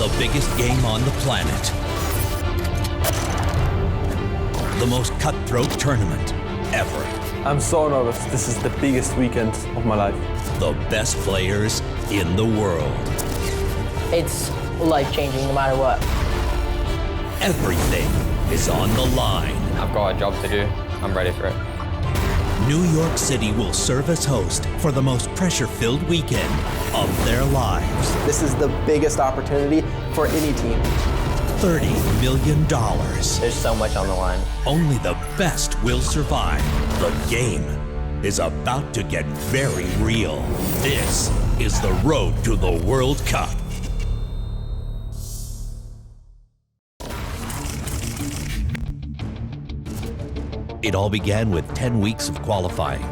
The biggest game on the planet. The most cutthroat tournament ever. I'm so nervous. This is the biggest weekend of my life. The best players in the world. It's life-changing no matter what. Everything is on the line. I've got a job to do. I'm ready for it. New York City will serve as host for the most pressure-filled weekend of their lives. This is the biggest opportunity for any team. $30 million. There's so much on the line. Only the best will survive. The game is about to get very real. This is the road to the World Cup. It all began with 10 weeks of qualifying.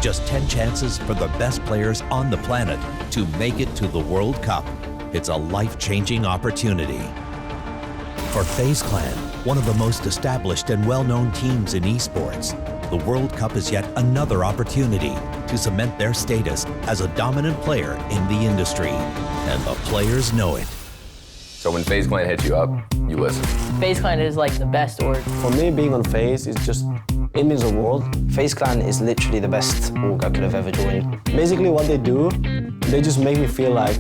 Just 10 chances for the best players on the planet to make it to the World Cup. It's a life-changing opportunity. For FaZe Clan, one of the most established and well-known teams in esports, the World Cup is yet another opportunity to cement their status as a dominant player in the industry. And the players know it. So when FaZe Clan hits you up, you listen. FaZe Clan is like the best org. For me, being on FaZe is just, it means the world. FaZe Clan is literally the best org I could have ever joined. Basically what they do, they just make me feel like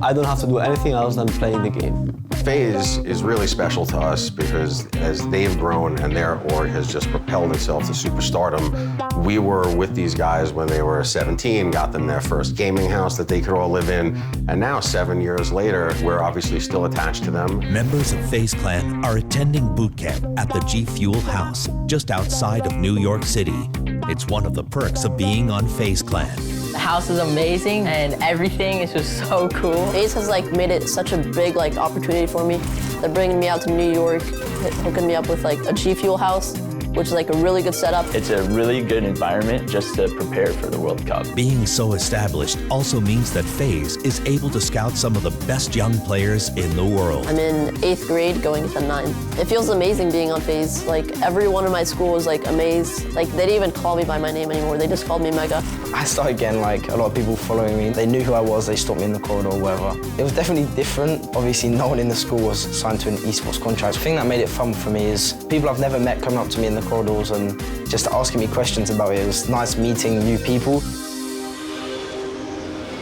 I don't have to do anything else than playing the game. FaZe is really special to us because as they've grown and their org has just propelled itself to superstardom, we were with these guys when they were 17, got them their first gaming house that they could all live in, and now 7 years later, we're obviously still attached to them. Members of FaZe Clan are attending boot camp at the G Fuel House, just outside of New York City. It's one of the perks of being on FaZe Clan. The house is amazing and everything is just so cool. FaZe has made it such a big opportunity for me. They're bringing me out to New York, hooking me up with a G Fuel house, which is a really good setup. It's a really good environment just to prepare for the World Cup. Being so established also means that FaZe is able to scout some of the best young players in the world. I'm in 8th grade going into 9th. It feels amazing being on FaZe. Everyone in my school was amazed. They didn't even call me by my name anymore. They just called me Mega. I started getting a lot of people following me. They knew who I was, they stopped me in the corridor or whatever. It was definitely different. Obviously, no one in the school was signed to an esports contract. The thing that made it fun for me is people I've never met coming up to me in the corridors and just asking me questions about it. It was nice meeting new people.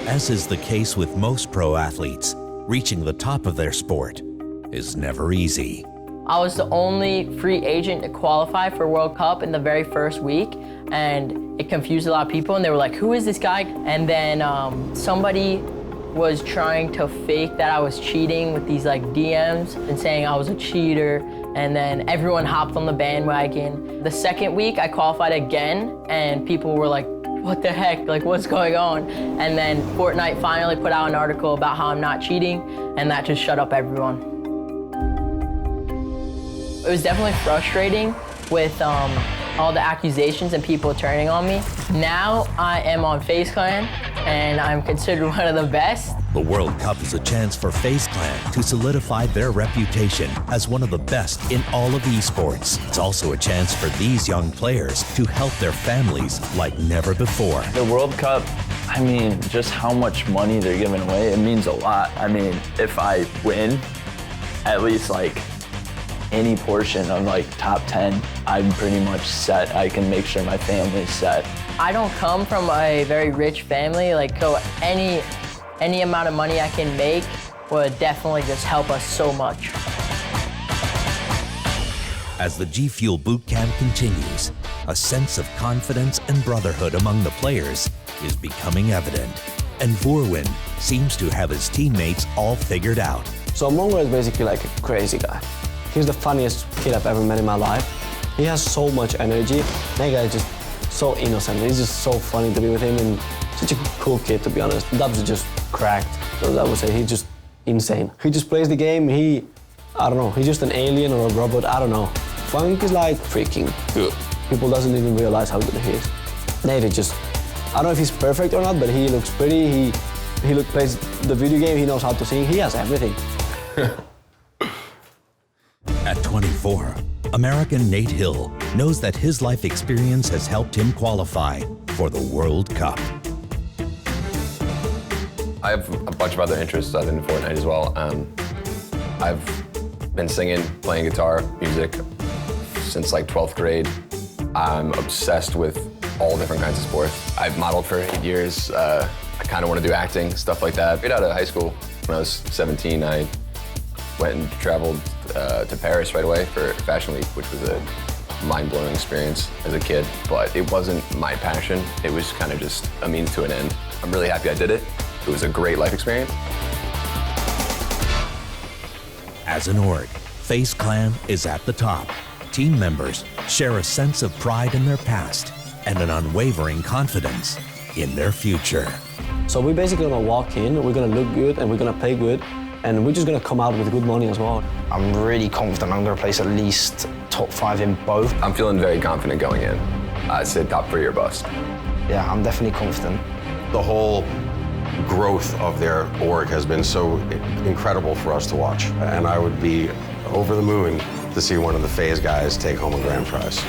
As is the case with most pro athletes, reaching the top of their sport is never easy. I was the only free agent to qualify for World Cup in the very first week, and it confused a lot of people, and they were like, who is this guy? And then somebody was trying to fake that I was cheating with these DMs and saying I was a cheater, and then everyone hopped on the bandwagon. The second week I qualified again, and people were like, what the heck, what's going on? And then Fortnite finally put out an article about how I'm not cheating, and that just shut up everyone. It was definitely frustrating with all the accusations and people turning on me. Now I am on FaZe Clan, and I'm considered one of the best. The World Cup is a chance for FaZe Clan to solidify their reputation as one of the best in all of esports. It's also a chance for these young players to help their families like never before. The World Cup, just how much money they're giving away, it means a lot. If I win, at least any portion of top 10, I'm pretty much set. I can make sure my family's set. I don't come from a very rich family, so any amount of money I can make would definitely just help us so much. As the G Fuel boot camp continues, a sense of confidence and brotherhood among the players is becoming evident. And Vorwin seems to have his teammates all figured out. So Mongo is basically a crazy guy. He's the funniest kid I've ever met in my life. He has so much energy. That guy is just so innocent. It's just so funny to be with him and such a cool kid, to be honest. Dubs is just cracked. So I would say he's just insane. He just plays the game. I don't know, he's just an alien or a robot, I don't know. Funk is freaking good. People doesn't even realize how good he is. Nate is just, I don't know if he's perfect or not, but he looks pretty. He plays the video game, he knows how to sing, he has everything. At 24, American Nate Hill knows that his life experience has helped him qualify for the World Cup. I have a bunch of other interests other than Fortnite as well. I've been singing, playing guitar, music since like 12th grade. I'm obsessed with all different kinds of sports. I've modeled for 8 years. I kind of want to do acting, stuff like that. Right out of high school, when I was 17, I went and traveled to Paris right away for Fashion Week, which was a mind-blowing experience as a kid, but it wasn't my passion. It was kind of just a means to an end. I'm really happy I did it. It was a great life experience. As an org, FaZe Clan is at the top. Team members share a sense of pride in their past and an unwavering confidence in their future. So we're basically gonna walk in, we're gonna look good, and we're gonna play good, and we're just gonna come out with good money as well. I'm really confident I'm gonna place at least top 5 in both. I'm feeling very confident going in. I said top 3 or bust. Yeah, I'm definitely confident. The whole growth of their org has been so incredible for us to watch. And I would be over the moon to see one of the FaZe guys take home a grand prize.